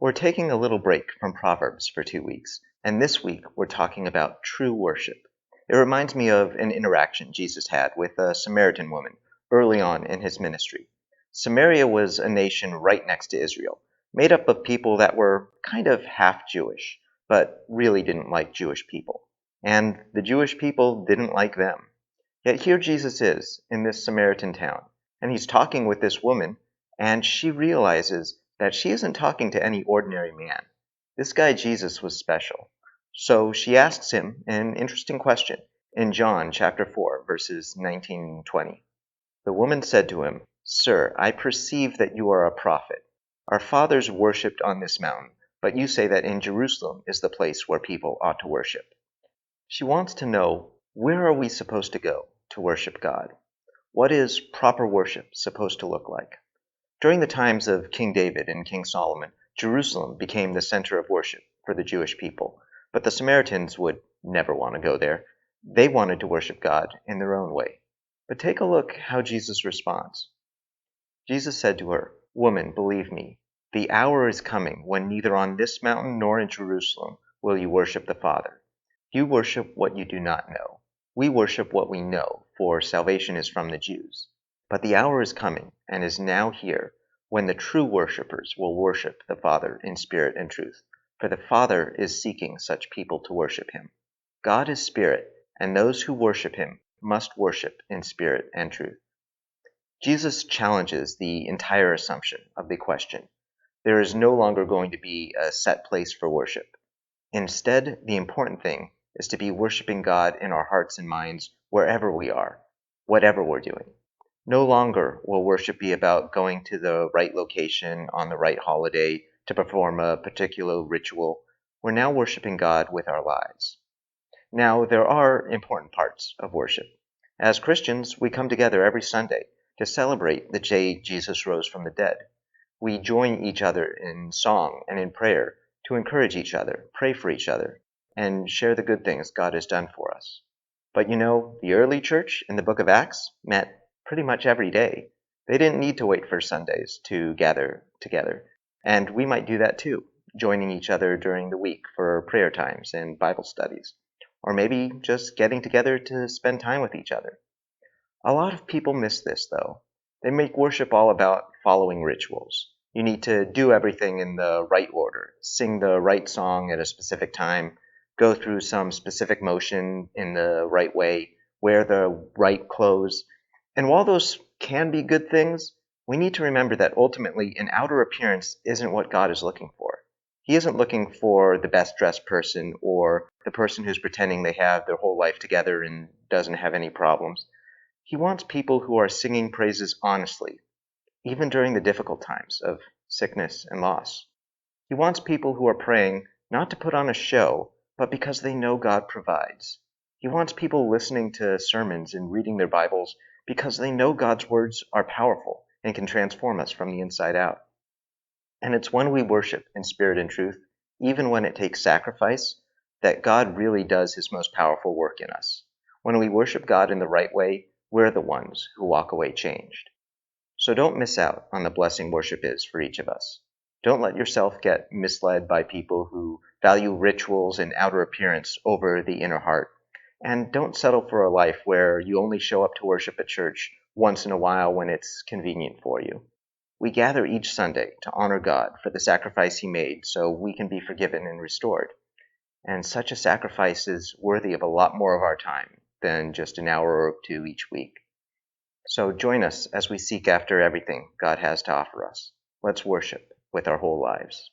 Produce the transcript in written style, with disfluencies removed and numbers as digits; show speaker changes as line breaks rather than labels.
We're taking a little break from Proverbs for 2 weeks, and this week we're talking about true worship. It reminds me of an interaction Jesus had with a Samaritan woman early on in his ministry. Samaria was a nation right next to Israel, made up of people that were kind of half Jewish, but really didn't like Jewish people. And the Jewish people didn't like them. Yet here Jesus is in this Samaritan town, and he's talking with this woman, and she realizes that she isn't talking to any ordinary man. This guy Jesus was special. So she asks him an interesting question in John chapter 4, verses 19 and 20. The woman said to him, "Sir, I perceive that you are a prophet. Our fathers worshipped on this mountain, but you say that in Jerusalem is the place where people ought to worship." She wants to know, where are we supposed to go to worship God? What is proper worship supposed to look like? During the times of King David and King Solomon, Jerusalem became the center of worship for the Jewish people, but the Samaritans would never want to go there. They wanted to worship God in their own way. But take a look how Jesus responds. Jesus said to her, "Woman, believe me, the hour is coming when neither on this mountain nor in Jerusalem will you worship the Father. You worship what you do not know. We worship what we know, for salvation is from the Jews. But the hour is coming, and is now here, when the true worshippers will worship the Father in spirit and truth, for the Father is seeking such people to worship him. God is spirit, and those who worship him must worship in spirit and truth." Jesus challenges the entire assumption of the question. There is no longer going to be a set place for worship. Instead, the important thing is to be worshiping God in our hearts and minds wherever we are, whatever we're doing. No longer will worship be about going to the right location on the right holiday to perform a particular ritual. We're now worshiping God with our lives. Now, there are important parts of worship. As Christians, we come together every Sunday to celebrate the day Jesus rose from the dead. We join each other in song and in prayer to encourage each other, pray for each other, and share the good things God has done for us. But the early church in the book of Acts met pretty much every day. They didn't need to wait for Sundays to gather together. And we might do that too, joining each other during the week for prayer times and Bible studies. Or maybe just getting together to spend time with each other. A lot of people miss this, though. They make worship all about following rituals. You need to do everything in the right order, sing the right song at a specific time, go through some specific motion in the right way, wear the right clothes. And while those can be good things, we need to remember that ultimately an outer appearance isn't what God is looking for. He isn't looking for the best dressed person or the person who's pretending they have their whole life together and doesn't have any problems. He wants people who are singing praises honestly, even during the difficult times of sickness and loss. He wants people who are praying not to put on a show, but because they know God provides. He wants people listening to sermons and reading their Bibles because they know God's words are powerful and can transform us from the inside out. And it's when we worship in spirit and truth, even when it takes sacrifice, that God really does his most powerful work in us. When we worship God in the right way, we're the ones who walk away changed. So don't miss out on the blessing worship is for each of us. Don't let yourself get misled by people who value rituals and outer appearance over the inner heart. And don't settle for a life where you only show up to worship at church once in a while when it's convenient for you. We gather each Sunday to honor God for the sacrifice he made so we can be forgiven and restored. And such a sacrifice is worthy of a lot more of our time than just an hour or two each week. So join us as we seek after everything God has to offer us. Let's worship with our whole lives.